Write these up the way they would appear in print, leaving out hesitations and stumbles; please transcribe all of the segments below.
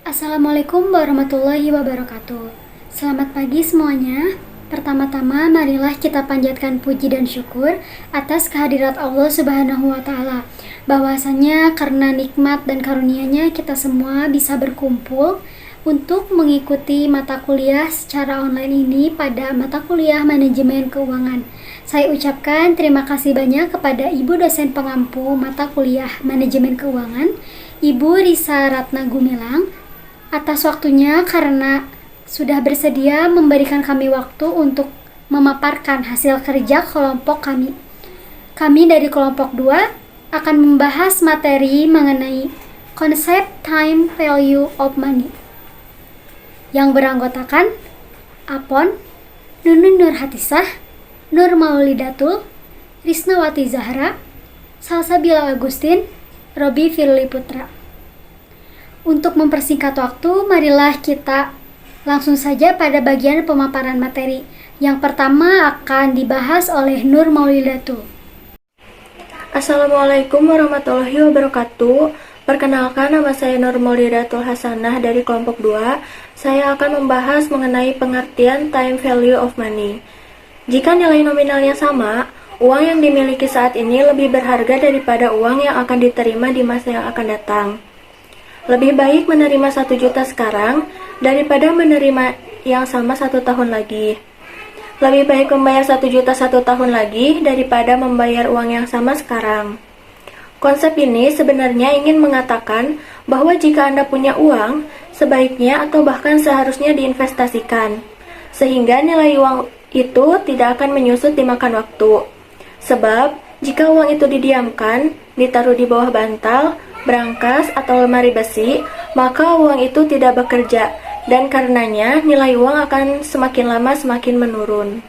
Assalamualaikum warahmatullahi wabarakatuh. Selamat pagi semuanya. Pertama-tama marilah kita panjatkan puji dan syukur atas kehadirat Allah Subhanahu wa taala. Bahwasanya karena nikmat dan karunia-Nya kita semua bisa berkumpul untuk mengikuti mata kuliah secara online ini pada mata kuliah manajemen keuangan. Saya ucapkan terima kasih banyak kepada Ibu dosen pengampu mata kuliah manajemen keuangan, Ibu Risa Ratna Gumilang, atas waktunya karena sudah bersedia memberikan kami waktu untuk memaparkan hasil kerja kelompok kami. Kami dari kelompok 2 akan membahas materi mengenai konsep time value of money yang beranggotakan Apon, Nunun Nurhatisah, Nur Maulidatul, Risnawati Zahra, Salsabila Agustin, Robi Firly Putra. Untuk mempersingkat waktu, marilah kita langsung saja pada bagian pemaparan materi. Yang pertama akan dibahas oleh Nur Maulidatul. Assalamualaikum warahmatullahi wabarakatuh. Perkenalkan, nama saya Nur Maulidatul Hasanah dari kelompok 2. Saya akan membahas mengenai pengertian time value of money. Jika nilai nominalnya sama, uang yang dimiliki saat ini lebih berharga daripada uang yang akan diterima di masa yang akan datang. Lebih baik menerima 1 juta sekarang daripada menerima yang sama 1 tahun lagi. Lebih baik membayar 1 juta 1 tahun lagi daripada membayar uang yang sama sekarang. Konsep ini sebenarnya ingin mengatakan bahwa jika Anda punya uang, sebaiknya atau bahkan seharusnya diinvestasikan, sehingga nilai uang itu tidak akan menyusut dimakan waktu. Sebab, jika uang itu didiamkan, ditaruh di bawah bantal, berangkas, atau lemari besi, maka uang itu tidak bekerja, dan karenanya nilai uang akan semakin lama semakin menurun.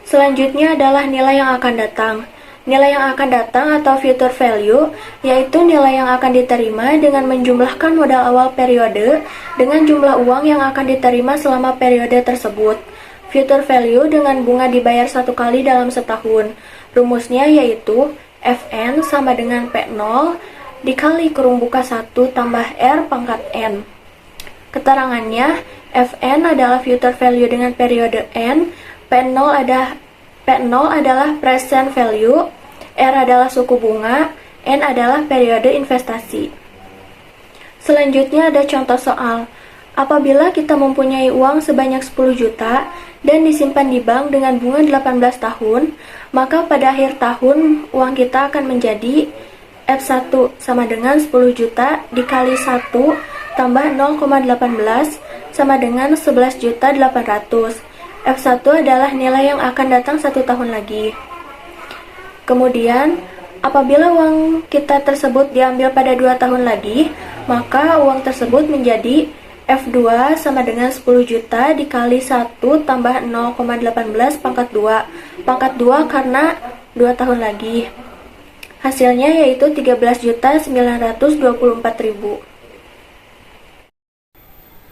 Selanjutnya adalah nilai yang akan datang. Nilai yang akan datang atau future value, yaitu nilai yang akan diterima dengan menjumlahkan modal awal periode dengan jumlah uang yang akan diterima selama periode tersebut. Future value dengan bunga dibayar 1 kali dalam setahun. Rumusnya yaitu Fn sama dengan P0 dikali kurung buka 1 tambah R pangkat N. Keterangannya, Fn adalah future value dengan periode N, P0 adalah present value, R adalah suku bunga, N adalah periode investasi. Selanjutnya ada contoh soal. Apabila kita mempunyai uang sebanyak 10 juta dan disimpan di bank dengan bunga 18 tahun, maka pada akhir tahun uang kita akan menjadi F1 sama dengan 10 juta dikali 1 tambah 0,18 sama dengan 11 juta 800. F1 adalah nilai yang akan datang 1 tahun lagi. Kemudian, apabila uang kita tersebut diambil pada 2 tahun lagi, maka uang tersebut menjadi F2 sama dengan 10 juta dikali 1 tambah 0,18 pangkat 2. Pangkat 2 karena 2 tahun lagi. Hasilnya yaitu 13.924.000.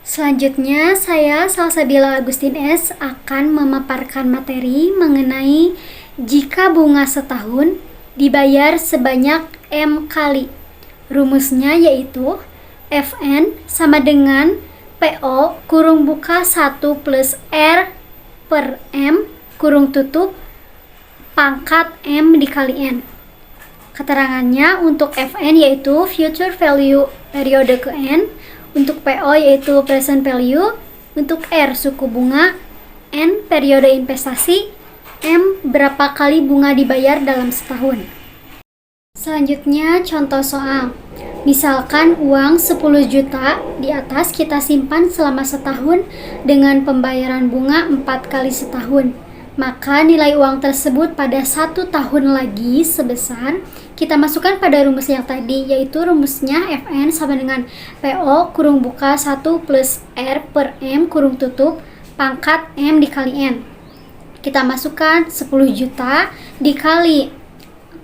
Selanjutnya, saya Salsabila Agustin S. akan memaparkan materi mengenai jika bunga setahun dibayar sebanyak M kali. Rumusnya yaitu Fn sama dengan PO kurung buka 1 plus R per M kurung tutup pangkat M dikali N. Keterangannya untuk Fn yaitu future value periode ke N, untuk PO yaitu present value, untuk R suku bunga, N periode investasi, M berapa kali bunga dibayar dalam setahun. Selanjutnya contoh soal. Misalkan uang 10 juta di atas kita simpan selama setahun dengan pembayaran bunga 4 kali setahun. Maka nilai uang tersebut pada 1 tahun lagi sebesar, kita masukkan pada rumus yang tadi, yaitu rumusnya Fn sama dengan PO kurung buka 1 plus R per M kurung tutup pangkat M dikali N. Kita masukkan 10 juta dikali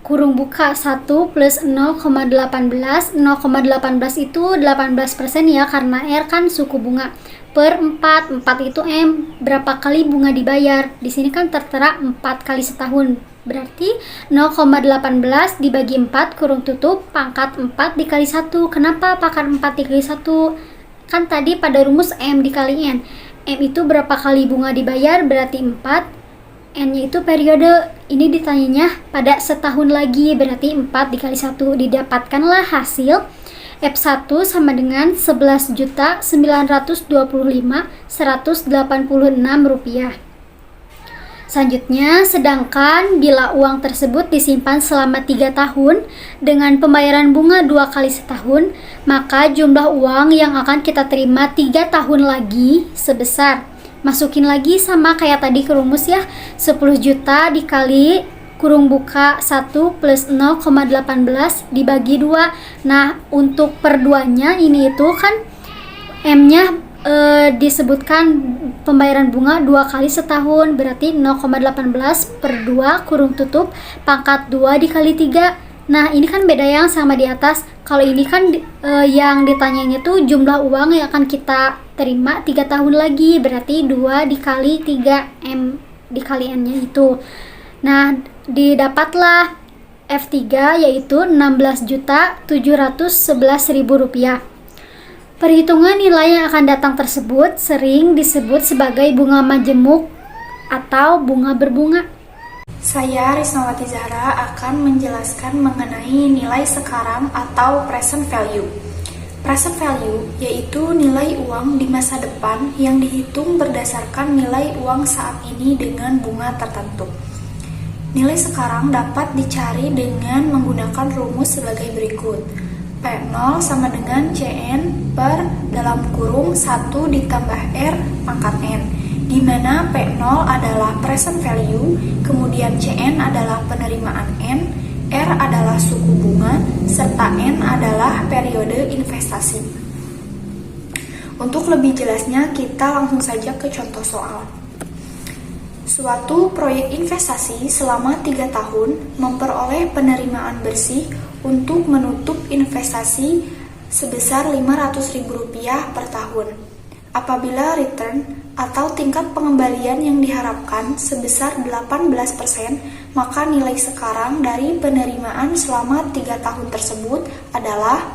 kurung buka 1 plus 0,18. 0,18 itu 18% ya, karena R kan suku bunga, per 4 itu M, berapa kali bunga dibayar. Di sini kan tertera 4 kali setahun, Berarti 0,18 dibagi 4 kurung tutup pangkat 4 dikali 1. Kenapa pangkat 4 dikali 1? Kan tadi pada rumus M dikali N. M itu berapa kali bunga dibayar, berarti 4. N-nya itu periode. Ini ditanyanya pada setahun lagi, berarti 4 dikali 1. Didapatkanlah hasil F1 sama dengan Rp11.925.186. Selanjutnya, sedangkan bila uang tersebut disimpan selama 3 tahun dengan pembayaran bunga 2 kali setahun, maka jumlah uang yang akan kita terima 3 tahun lagi sebesar, masukin lagi sama kayak tadi ke rumus ya, 10 juta dikali kurung buka 1 plus 0,18 dibagi 2. Nah, untuk per 2-nya ini itu kan M-nya disebutkan pembayaran bunga 2 kali setahun, berarti 0,18 per 2 kurung tutup pangkat 2 dikali 3. Nah, ini kan beda yang sama di atas. Kalau ini kan yang ditanyanya tuh jumlah uang yang akan kita terima 3 tahun lagi, berarti 2 dikali 3 M dikali N-nya itu. Nah, didapatlah F3 yaitu Rp16.711.000. Perhitungan nilai yang akan datang tersebut sering disebut sebagai bunga majemuk atau bunga berbunga. Saya Risnawati Zahra akan menjelaskan mengenai nilai sekarang atau present value. Present value yaitu nilai uang di masa depan yang dihitung berdasarkan nilai uang saat ini dengan bunga tertentu. Nilai sekarang dapat dicari dengan menggunakan rumus sebagai berikut. P0 sama dengan Cn per dalam kurung 1 ditambah R pangkat N, di mana P0 adalah present value, kemudian Cn adalah penerimaan N, R adalah suku bunga, serta N adalah periode investasi. Untuk lebih jelasnya, kita langsung saja ke contoh soal. Suatu proyek investasi selama 3 tahun memperoleh penerimaan bersih untuk menutup investasi sebesar Rp500.000 per tahun. Apabila return atau tingkat pengembalian yang diharapkan sebesar 18%, maka nilai sekarang dari penerimaan selama 3 tahun tersebut adalah,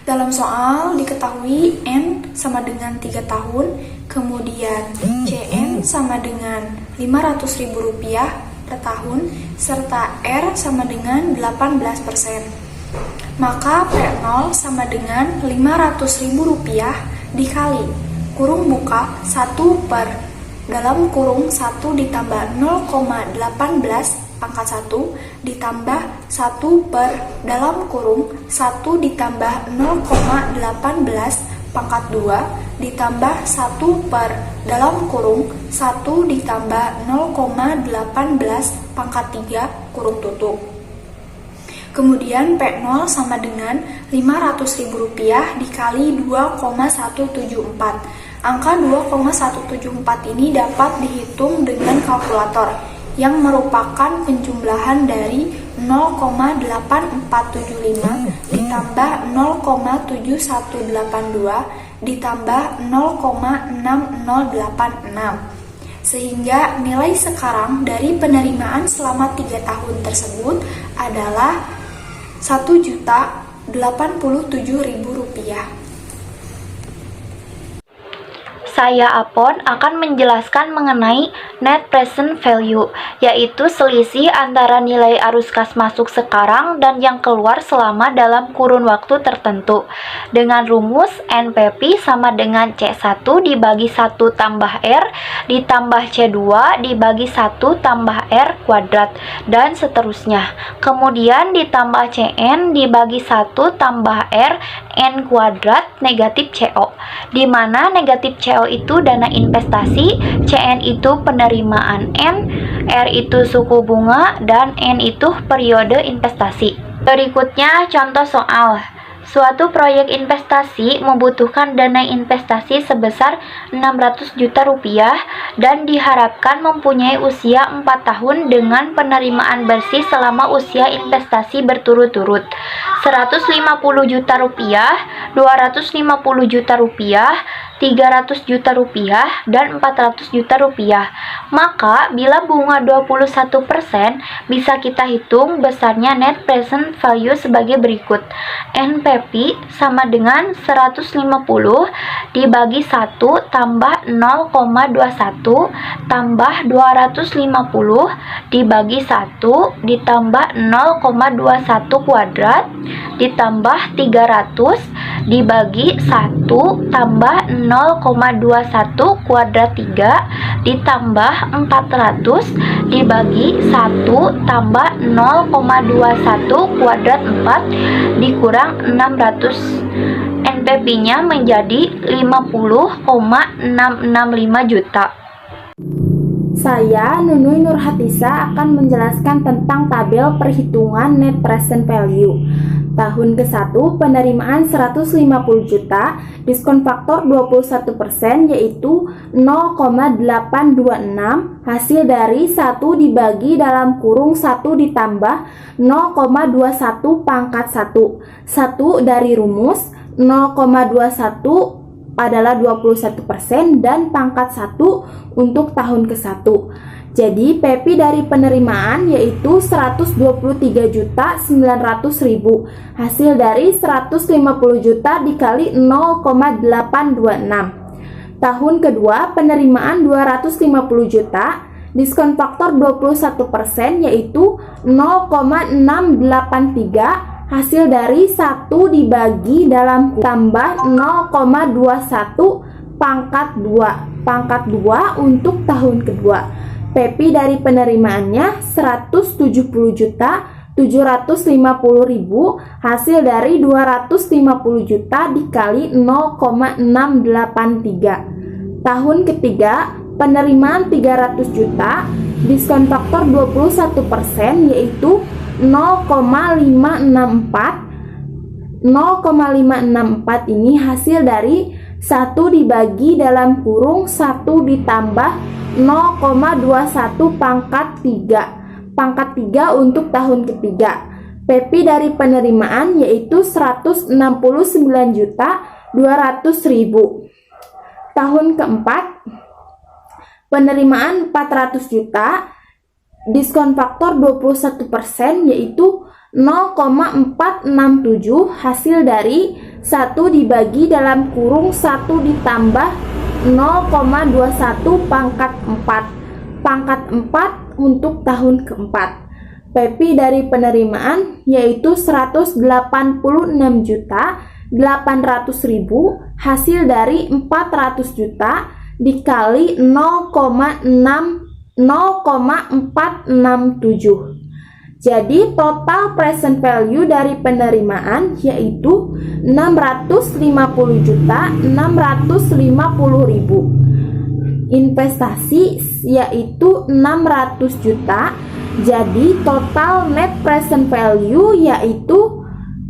dalam soal diketahui N sama dengan 3 tahun, kemudian Cn sama dengan Rp500.000 per tahun, serta R sama dengan 18%. Maka P0 sama dengan Rp500.000 dikali kurung buka 1 per dalam kurung 1 ditambah 0,18 pangkat 1 ditambah 1 per dalam kurung 1 ditambah 0,18 pangkat 2 ditambah 1 per dalam kurung 1 ditambah 0,18 pangkat 3 kurung tutup. Kemudian P0 sama dengan Rp500.000 dikali 2,174. Angka 2,174 ini dapat dihitung dengan kalkulator yang merupakan penjumlahan dari 0,8475 ditambah 0,7182 ditambah 0,6086, sehingga nilai sekarang dari penerimaan selama 3 tahun tersebut adalah Rp1.087.000. Saya Apon akan menjelaskan mengenai net present value, yaitu selisih antara nilai arus kas masuk sekarang dan yang keluar selama dalam kurun waktu tertentu. Dengan rumus NPV sama dengan C1 dibagi 1 tambah R ditambah C2 dibagi 1 tambah R kuadrat, dan seterusnya. Kemudian ditambah Cn dibagi 1 tambah R N kuadrat negatif CO, di mana negatif CO itu dana investasi, Cn itu penerimaan N, R itu suku bunga, dan N itu periode investasi. Berikutnya contoh soal. Suatu proyek investasi membutuhkan dana investasi sebesar Rp600 juta dan diharapkan mempunyai usia 4 tahun dengan penerimaan bersih selama usia investasi berturut-turut Rp150 juta, Rp250 juta, 300 juta rupiah, dan 400 juta rupiah. Maka, bila bunga 21%, bisa kita hitung besarnya net present value sebagai berikut. NPV sama dengan 150 dibagi 1 tambah 0,21 tambah 250 dibagi 1 ditambah 0,21 kuadrat ditambah 300 dibagi 1 tambah 0,21 kuadrat 3 ditambah 400 dibagi 1 tambah 0,21 kuadrat 4 dikurang 600. NPV-nya menjadi 50,665 juta. Saya, Nunui Nurhatisa, akan menjelaskan tentang tabel perhitungan net present value. Tahun ke-1 penerimaan 150 juta, diskon faktor 21% yaitu 0,826, hasil dari 1 dibagi dalam kurung 1 ditambah 0,21 pangkat 1. 1 dari rumus 0,21 adalah 21% dan pangkat 1 untuk tahun ke-1. Jadi PP dari penerimaan yaitu 123.900.000. Hasil dari 150 juta dikali 0,826. Tahun kedua penerimaan 250 juta, diskon faktor 21% yaitu 0,683. Hasil dari 1 dibagi dalam tambah 0,21 pangkat 2. Pangkat 2 untuk tahun kedua. PP dari penerimaannya 170 juta 750.000. Hasil dari 250 juta dikali 0,683. Tahun ketiga penerimaan 300 juta, diskon faktor 21% yaitu 0,564. 0,564 ini hasil dari 1 dibagi dalam kurung 1 ditambah 0,21 pangkat 3. Pangkat 3 untuk tahun ketiga. PP dari penerimaan yaitu 169.200.000. Tahun keempat penerimaan 400 juta, diskon faktor 21% yaitu 0,467, hasil dari 1 dibagi dalam kurung 1 ditambah 0,21 pangkat 4. Pangkat 4 untuk tahun keempat. PP dari penerimaan yaitu 186.800.000, hasil dari 400 juta dikali 0,467. Jadi total present value dari penerimaan yaitu 650.650.000. Investasi yaitu 600 juta. Jadi total net present value yaitu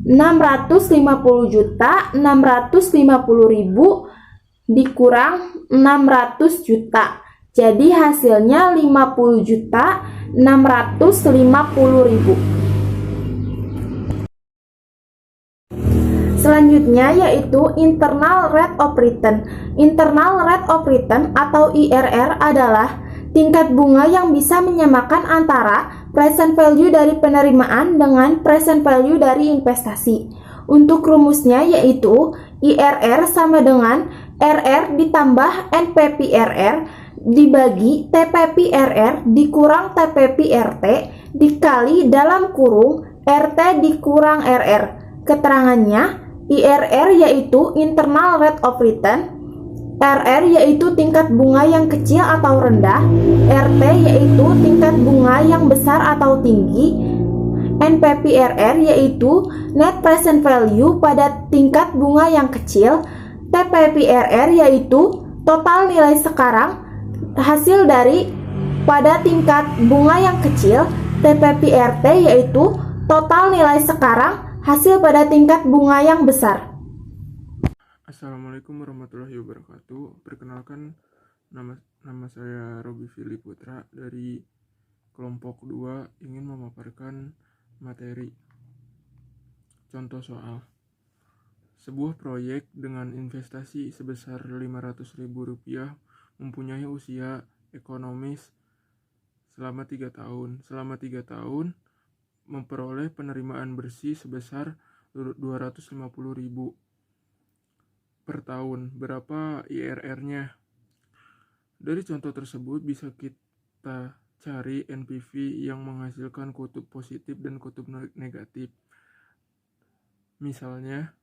650.650.000 dikurang 600 juta. Jadi hasilnya 50.650.000. Selanjutnya yaitu internal rate of return. Internal rate of return atau IRR adalah tingkat bunga yang bisa menyamakan antara present value dari penerimaan dengan present value dari investasi. Untuk rumusnya yaitu IRR sama dengan RR ditambah NPPRR dibagi TPPRR dikurang TPPRT dikali dalam kurung RT dikurang RR. Keterangannya, IRR yaitu internal rate of return, RR yaitu tingkat bunga yang kecil atau rendah, RT yaitu tingkat bunga yang besar atau tinggi, NPPRR yaitu net present value pada tingkat bunga yang kecil, TPPRR yaitu total nilai sekarang hasil dari pada tingkat bunga yang kecil, TPPRT yaitu total nilai sekarang hasil pada tingkat bunga yang besar. Assalamualaikum warahmatullahi wabarakatuh. Perkenalkan, nama saya Robi Fili Putra dari kelompok 2 ingin memaparkan materi. Contoh soal. Sebuah proyek dengan investasi sebesar Rp500.000 mempunyai usia ekonomis selama 3 tahun. Selama 3 tahun memperoleh penerimaan bersih sebesar Rp250.000 per tahun. Berapa IRR-nya? Dari contoh tersebut bisa kita cari NPV yang menghasilkan kutub positif dan kutub negatif. Misalnya,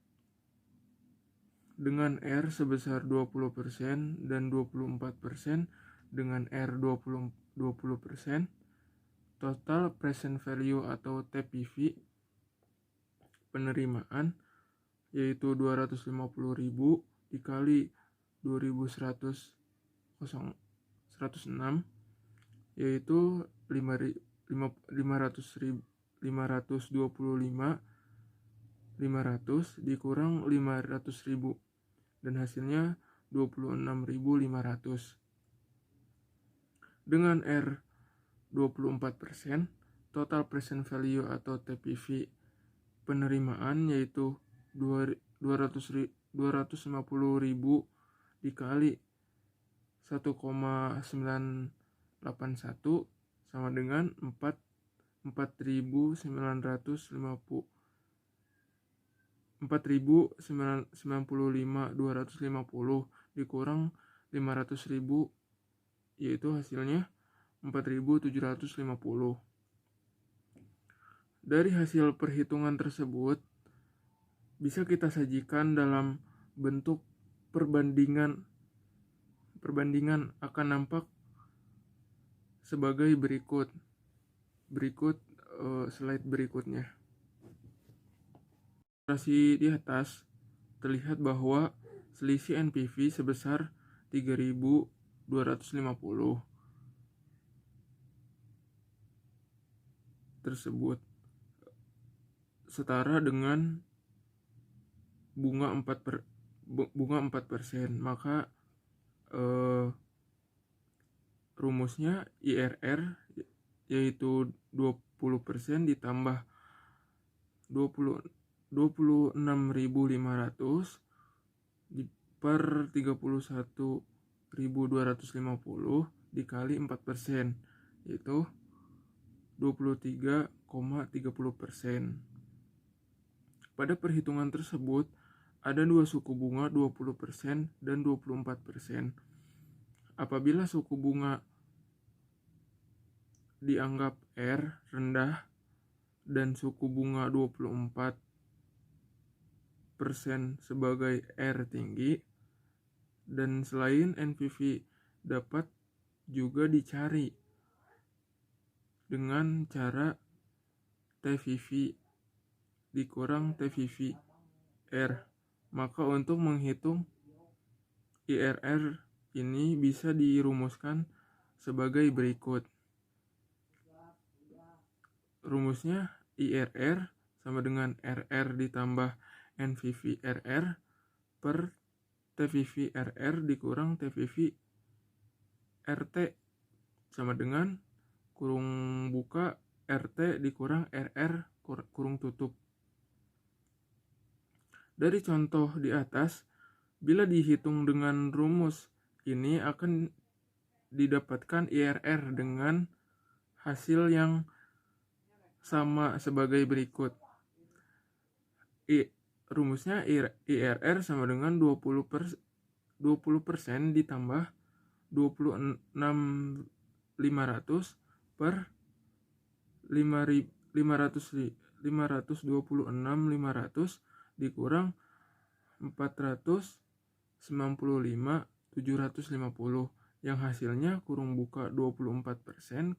dengan R sebesar 20% dan 24% dengan R 20%, total present value atau TPV penerimaan yaitu 250.000 dikali 2106 yaitu 525 dikurang 500.000 dan hasilnya 26.500. Dengan R 24%, total present value atau TPV penerimaan yaitu 250.000 dikali 1,981 sama dengan 4.995.250 dikurang 500.000 yaitu hasilnya 4.750. Dari hasil perhitungan tersebut bisa kita sajikan dalam bentuk perbandingan akan nampak sebagai berikut slide berikutnya. Ilustrasi di atas terlihat bahwa selisih NPV sebesar 3.250 tersebut setara dengan bunga 4%. Maka rumusnya IRR yaitu 20% ditambah 26.500 per 31.250 dikali 4% yaitu 23,30%. Pada perhitungan tersebut ada dua suku bunga 20% dan 24%. Apabila suku bunga dianggap R rendah dan suku bunga 24% sebagai R tinggi, dan selain NPV dapat juga dicari dengan cara TVV dikurang TVV R. Maka untuk menghitung IRR ini bisa dirumuskan sebagai berikut. Rumusnya IRR sama dengan RR ditambah NPV RR per TVV RR dikurang TVV RT sama dengan kurung buka RT dikurang RR kurung tutup. Dari contoh di atas, bila dihitung dengan rumus ini akan didapatkan IRR dengan hasil yang sama sebagai berikut. Rumusnya IRR sama dengan 20% ditambah 26.500 per 526.500 dikurang 495.750 yang hasilnya kurung buka 24%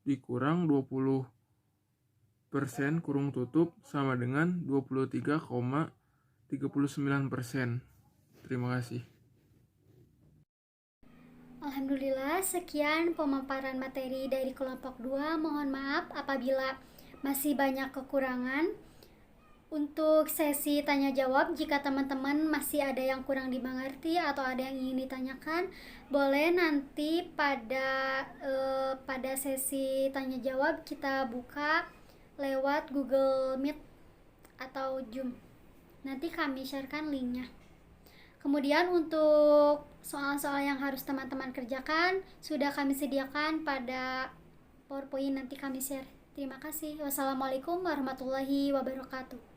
dikurang 20% kurung tutup sama dengan 23,39%. Terima kasih. Alhamdulillah, sekian pemaparan materi dari kelompok 2. Mohon maaf apabila masih banyak kekurangan. Untuk sesi tanya jawab, jika teman-teman masih ada yang kurang dimengerti atau ada yang ingin ditanyakan, boleh nanti pada sesi tanya jawab kita buka lewat Google Meet atau Zoom. Nanti kami sharekan linknya. Kemudian untuk soal-soal yang harus teman-teman kerjakan sudah kami sediakan pada PowerPoint, nanti kami share. Terima kasih. Wassalamualaikum warahmatullahi wabarakatuh.